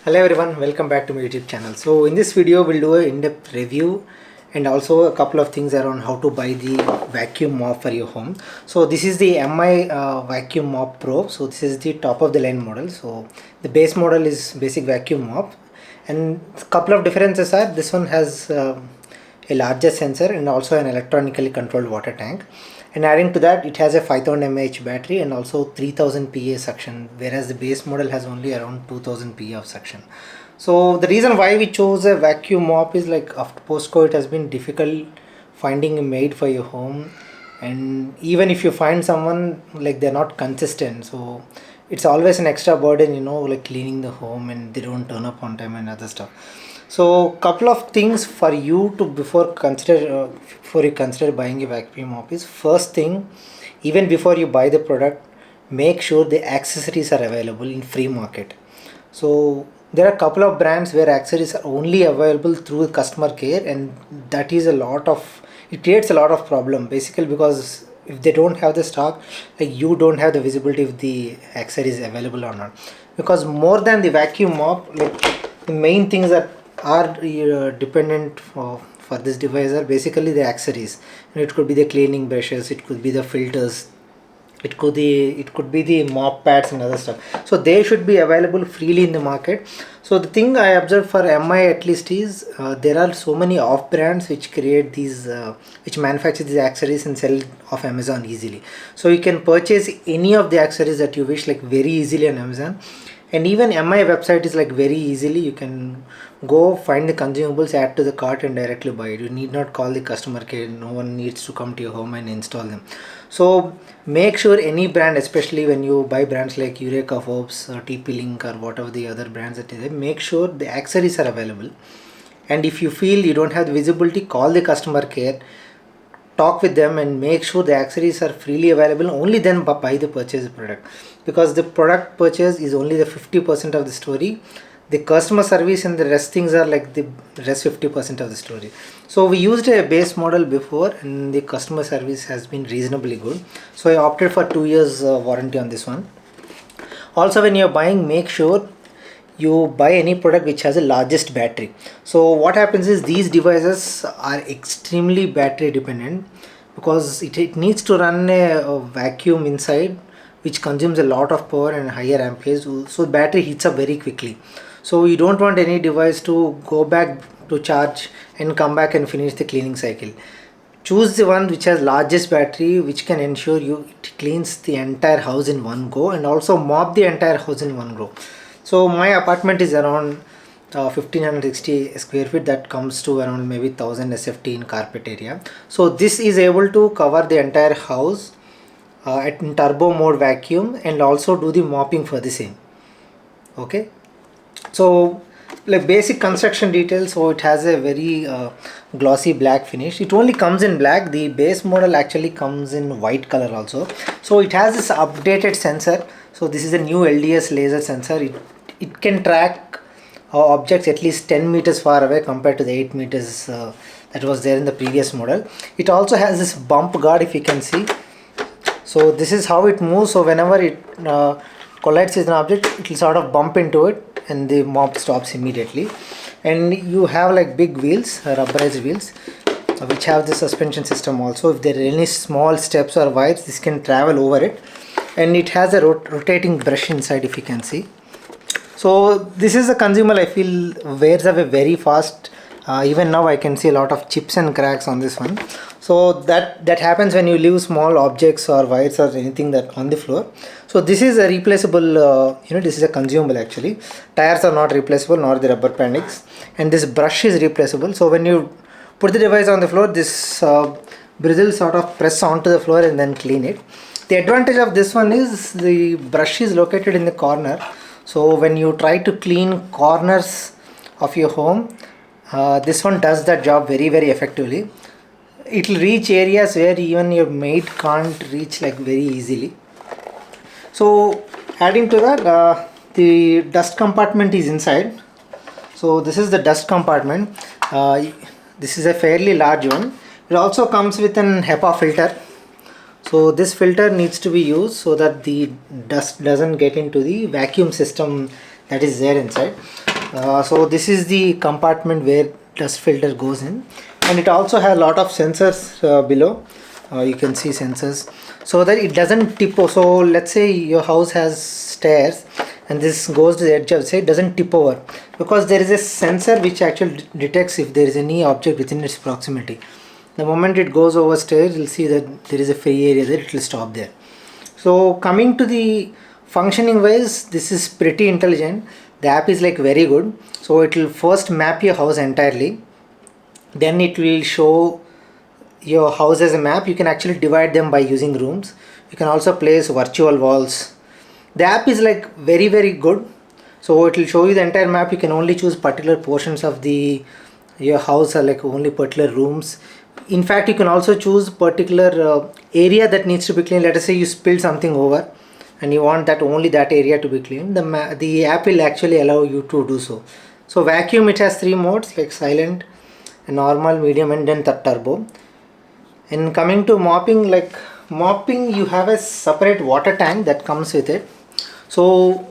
Hello everyone, welcome back to my YouTube channel. So in this video we'll do an in-depth review and also a couple of things around how to buy the vacuum mop for your home. So this is the MI Vacuum Mop Pro. So this is the top of the line model. So the base model is basic vacuum mop, and a couple of differences are this one has a larger sensor and also an electronically controlled water tank. And adding to that, it has a 5000 mAh battery and also 3000 PA suction, whereas the base model has only around 2000 PA of suction. So the reason why we chose a vacuum mop is like after post-COVID it has been difficult finding a maid for your home, and even if you find someone, like they're not consistent, so it's always an extra burden, like cleaning the home and they don't turn up on time and other stuff. So couple of things for you to before you consider buying a vacuum mop is, first thing, even before you buy the product, make sure the accessories are available in free market. So there are a couple of brands where accessories are only available through customer care, and that is it creates a lot of problem basically, because if they don't have the stock, like you don't have the visibility if the accessory is available or not. Because more than the vacuum mop, like the main things that are dependent for this device are basically the accessories. It could be the cleaning brushes, it could be the filters, it could be the mop pads and other stuff. So they should be available freely in the market. So the thing I observed for MI at least is there are so many off brands which create these which manufacture these accessories and sell off Amazon easily. So you can purchase any of the accessories that you wish, like very easily on Amazon. And even MI website is like very easily you can go find the consumables, add to the cart and directly buy it. You need not call the customer care, no one needs to come to your home and install them. So make sure any brand, especially when you buy brands like Eureka Forbes or TP-Link or whatever the other brands that is, make sure the accessories are available. And if you feel you don't have the visibility, call the customer care, talk with them and make sure the accessories are freely available. Only then buy the purchase product, because the product purchase is only the 50% of the story. The customer service and the rest things are like the rest 50% of the story. So we used a base model before and the customer service has been reasonably good, so I opted for 2 years warranty on this one. Also, when you're buying, make sure you buy any product which has the largest battery. So what happens is these devices are extremely battery dependent, because it needs to run a vacuum inside which consumes a lot of power and higher amperage, so battery heats up very quickly. So you don't want any device to go back to charge and come back and finish the cleaning cycle. Choose the one which has largest battery, which can ensure it cleans the entire house in one go and also mop the entire house in one go. So my apartment is around 1560 square feet, that comes to around maybe 1000 SFT in carpet area. So this is able to cover the entire house in turbo mode vacuum and also do the mopping for the same. Okay, so like basic construction details. So it has a very glossy black finish. It only comes in black. The base model actually comes in white color also. So it has this updated sensor. So this is a new LDS laser sensor. It can track objects at least 10 meters far away compared to the 8 meters that was there in the previous model. It also has this bump guard, if you can see. So this is how it moves. So whenever it collides with an object, it will sort of bump into it and the mop stops immediately. And you have like big wheels, rubberized wheels, which have the suspension system also. If there are any small steps or wires, this can travel over it. And it has a rotating brush inside, if you can see. So this is a consumable I feel wears away very fast. Even now I can see a lot of chips and cracks on this one. So that happens when you leave small objects or wires or anything that on the floor. So this is a replaceable, this is a consumable actually. Tires are not replaceable, nor the rubber bandings, and this brush is replaceable. So when you put the device on the floor, this bristle sort of press onto the floor and then clean it. The advantage of this one is the brush is located in the corner. So when you try to clean corners of your home, this one does that job very effectively. It will reach areas where even your maid can't reach like very easily. So adding to that, the dust compartment is inside. So this is the dust compartment. This is a fairly large one. It also comes with an HEPA filter. So this filter needs to be used so that the dust doesn't get into the vacuum system that is there inside. So this is the compartment where dust filter goes in, and it also has a lot of sensors below. You can see sensors so that it doesn't tip. So let's say your house has stairs and this goes to the edge of, say, it doesn't tip over, because there is a sensor which actually detects if there is any object within its proximity. The moment it goes over stairs, you'll see that there is a free area there, it will stop there. So coming to the functioning wise, this is pretty intelligent. The app is like very good. So it will first map your house entirely, then it will show your house as a map. You can actually divide them by using rooms. You can also place virtual walls. The app is like very good. So it will show you the entire map. You can only choose particular portions of the your house, are like only particular rooms. In fact, you can also choose particular area that needs to be cleaned. Let us say you spilled something over and you want that only that area to be cleaned. The app will actually allow you to do so. So vacuum, it has 3 modes, like silent, normal, medium, and then the turbo. And coming to mopping, like mopping, you have a separate water tank that comes with it. So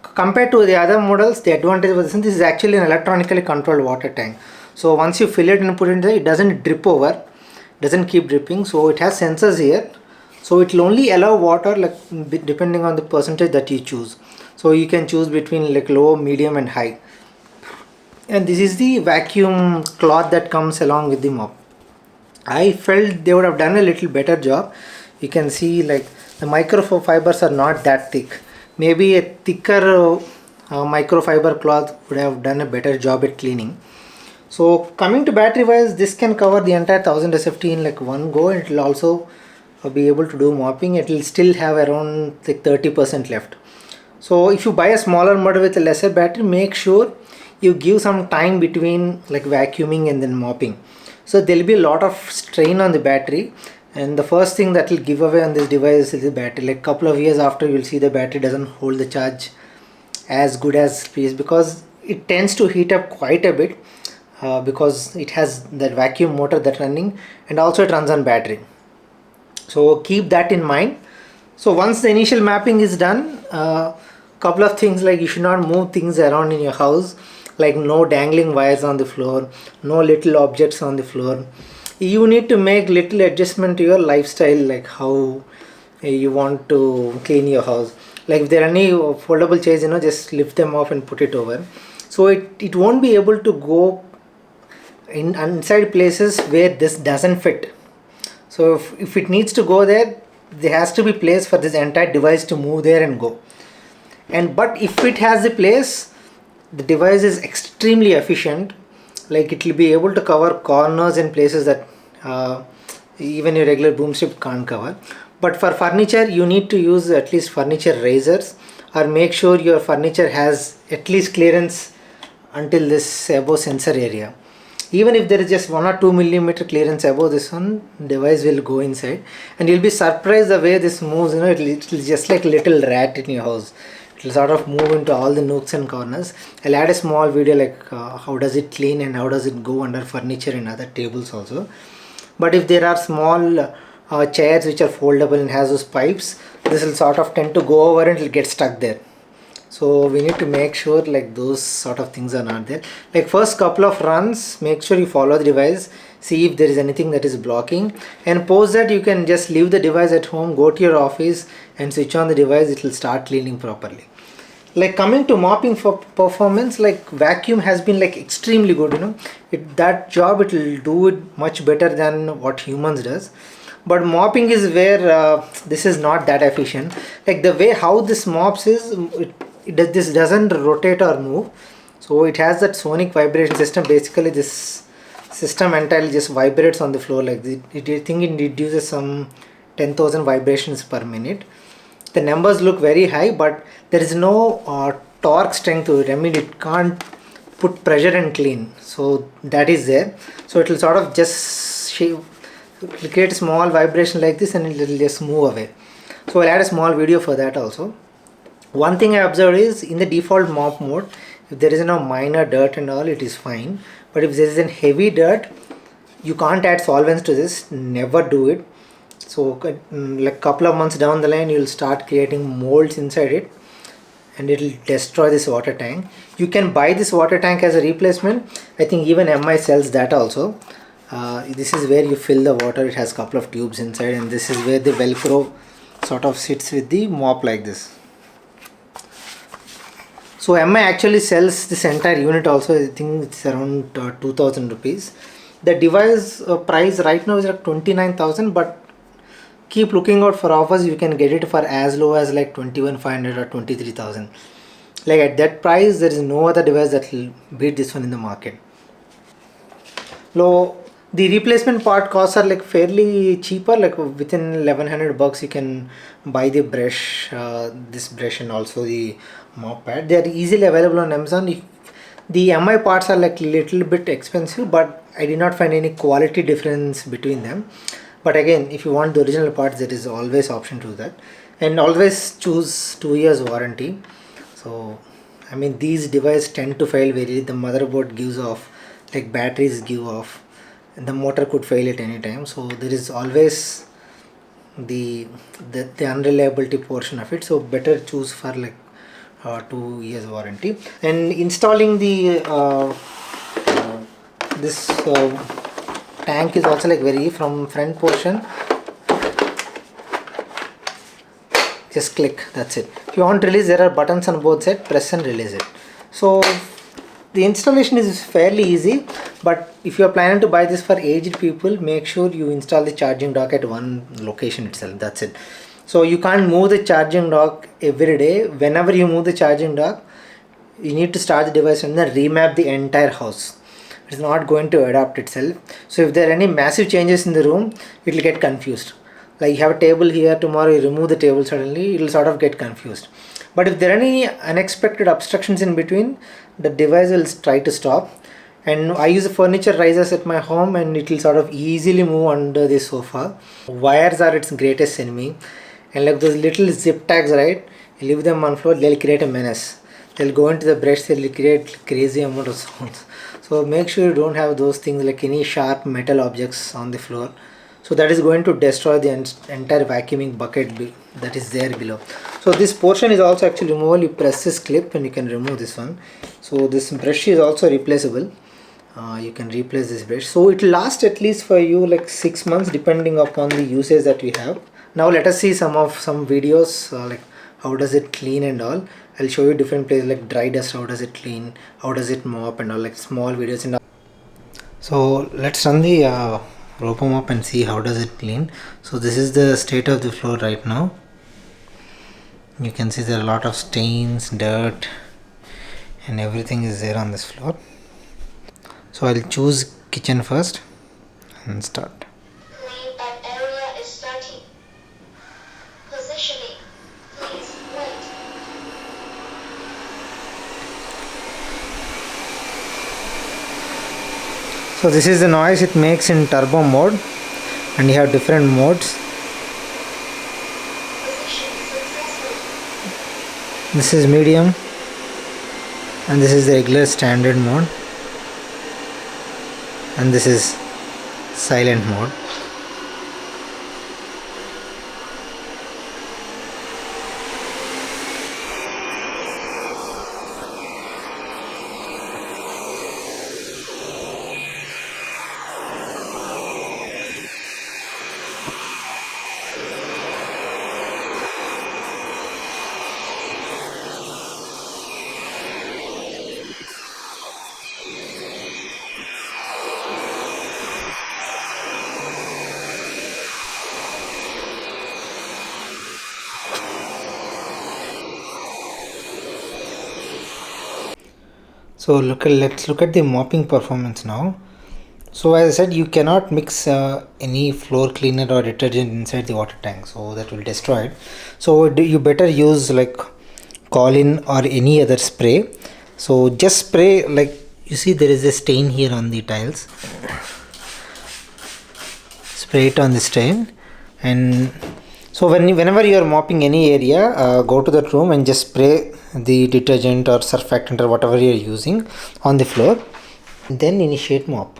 compared to the other models, the advantage of this is actually an electronically controlled water tank. So once you fill it and put it in there, it doesn't drip over, doesn't keep dripping. So it has sensors here, so it will only allow water like depending on the percentage that you choose. So you can choose between like low, medium, and high. And this is the vacuum cloth that comes along with the mop. I felt they would have done a little better job. You can see like the microfibers are not that thick. Maybe a thicker microfiber cloth would have done a better job at cleaning. So coming to battery wise, this can cover the entire 1000 SFT in like one go. It will also be able to do mopping. It will still have around like 30% left. So if you buy a smaller model with a lesser battery, make sure you give some time between like vacuuming and then mopping. So there will be a lot of strain on the battery, and the first thing that will give away on this device is the battery. Like couple of years after, you will see the battery doesn't hold the charge as good as previous, because it tends to heat up quite a bit because it has that vacuum motor that running, and also it runs on battery. So keep that in mind. So once the initial mapping is done, couple of things, like you should not move things around in your house, like no dangling wires on the floor, no little objects on the floor. You need to make little adjustment to your lifestyle, like how you want to clean your house. Like if there are any foldable chairs, just lift them off and put it over. So it won't be able to go inside places where this doesn't fit. So if it needs to go there, there has to be place for this entire device to move there and go. But if it has the place, the device is extremely efficient. Like it will be able to cover corners and places that even your regular broomstick can't cover. But for furniture, you need to use at least furniture raisers, or make sure your furniture has at least clearance until this above sensor area. Even if there is just 1 or 2 millimeter clearance above this one, device will go inside, and you'll be surprised the way this moves. It'll just like little rat in your house. It'll sort of move into all the nooks and corners. I'll add a small video like how does it clean and how does it go under furniture and other tables also. But if there are small chairs which are foldable and has those pipes, this will sort of tend to go over and it'll get stuck there. So we need to make sure like those sort of things are not there. Like first couple of runs, make sure you follow the device, see if there is anything that is blocking, and post that you can just leave the device at home, go to your office and switch on the device. It will start cleaning properly. Like coming to mopping for performance, like vacuum has been like extremely good. That job it will do it much better than what humans does. But mopping is where this is not that efficient. Like the way how this mops is, this doesn't rotate or move. So it has that sonic vibration system. Basically this system entirely just vibrates on the floor like this. I think it reduces some 10,000 vibrations per minute. The numbers look very high, but there is no torque strength to it. I mean, it can't put pressure and clean. So that is there. So it will sort of just create a small vibration like this, and it will just move away. So I'll add a small video for that also. One thing I observed is in the default mop mode, if there is no minor dirt and all, it is fine. But if there is a heavy dirt, you can't add solvents to this. Never do it. So like couple of months down the line, you'll start creating molds inside it, and it will destroy this water tank. You can buy this water tank as a replacement. I think even MI sells that also. This is where you fill the water. It has a couple of tubes inside, and this is where the velcro sort of sits with the mop like this. So MI actually sells this entire unit also. I think it's around 2000 rupees. The device price right now is like 29,000, but keep looking out for offers. You can get it for as low as like 21,500 or 23,000. Like at that price, there is no other device that will beat this one in the market. Low, the replacement part costs are like fairly cheaper, like within 1100 bucks you can buy the brush, this brush, and also the mop pad. They are easily available on Amazon. The MI parts are like little bit expensive, but I did not find any quality difference between them. But again, if you want the original parts, there is always option to that, and always choose 2 years warranty. So I mean, these devices tend to fail very. The motherboard gives off, like batteries give off, and the motor could fail at any time. So there is always the unreliability portion of it. So better choose for like 2 years warranty. And installing the this tank is also like very from front portion. Just click, that's it. If you want to release, there are buttons on both sides, press and release it. So the installation is fairly easy, but if you are planning to buy this for aged people, make sure you install the charging dock at one location itself. That's it. So you can't move the charging dock every day. Whenever you move the charging dock, you need to start the device and then remap the entire house. It's not going to adapt itself. So if there are any massive changes in the room, it will get confused. Like you have a table here, tomorrow you remove the table suddenly, it will sort of get confused. But if there are any unexpected obstructions in between, the device will try to stop. And I use the furniture risers at my home, and it will sort of easily move under the sofa. Wires are its greatest enemy, and like those little zip tags, right? You leave them on floor, they'll create a menace. They'll go into the brush, they'll create crazy amount of sounds. So make sure you don't have those things like any sharp metal objects on the floor. So that is going to destroy the entire vacuuming bucket that is there below. So this portion is also actually removable. You press this clip and you can remove this one. So this brush is also replaceable. You can replace this brush. So it will last at least for you like 6 months depending upon the usage that we have. Now let us see some videos like how does it clean and all. I'll show you different places like dry dust, how does it clean, how does it mop and all, like small videos and all. So let's run the Robot Mop and see how does it clean. So this is the state of the floor right now. You can see there are a lot of stains, dirt, and everything is there on this floor. So I'll choose kitchen first and start. Clean up area is starting. Positioning. Please wait. So this is the noise it makes in turbo mode, and you have different modes. Position successful. This is medium, and this is the regular standard mode, and this is silent mode. So let's look at the mopping performance now. So as I said, you cannot mix any floor cleaner or detergent inside the water tank, so that will destroy it. So you better use like Colin or any other spray. So just spray, like you see there is a stain here on the tiles. Spray it on the stain, and so whenever you are mopping any area, go to that room and just spray the detergent or surfactant or whatever you are using on the floor, and then initiate mop.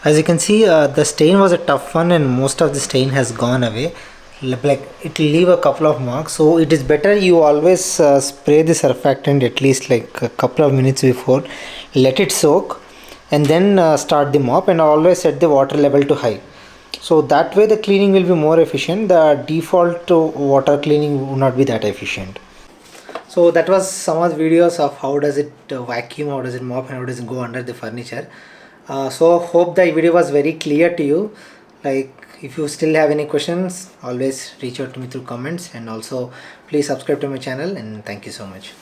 As you can see, the stain was a tough one and most of the stain has gone away. Like it will leave a couple of marks, so it is better you always spray the surfactant at least like a couple of minutes before, let it soak, and then start the mop, and always set the water level to high. So that way the cleaning will be more efficient. The default water cleaning will not be that efficient. So that was some of the videos of how does it vacuum, how does it mop, and how does it go under the furniture. So hope the video was very clear to you. Like if you still have any questions, always reach out to me through comments, and also please subscribe to my channel, and thank you so much.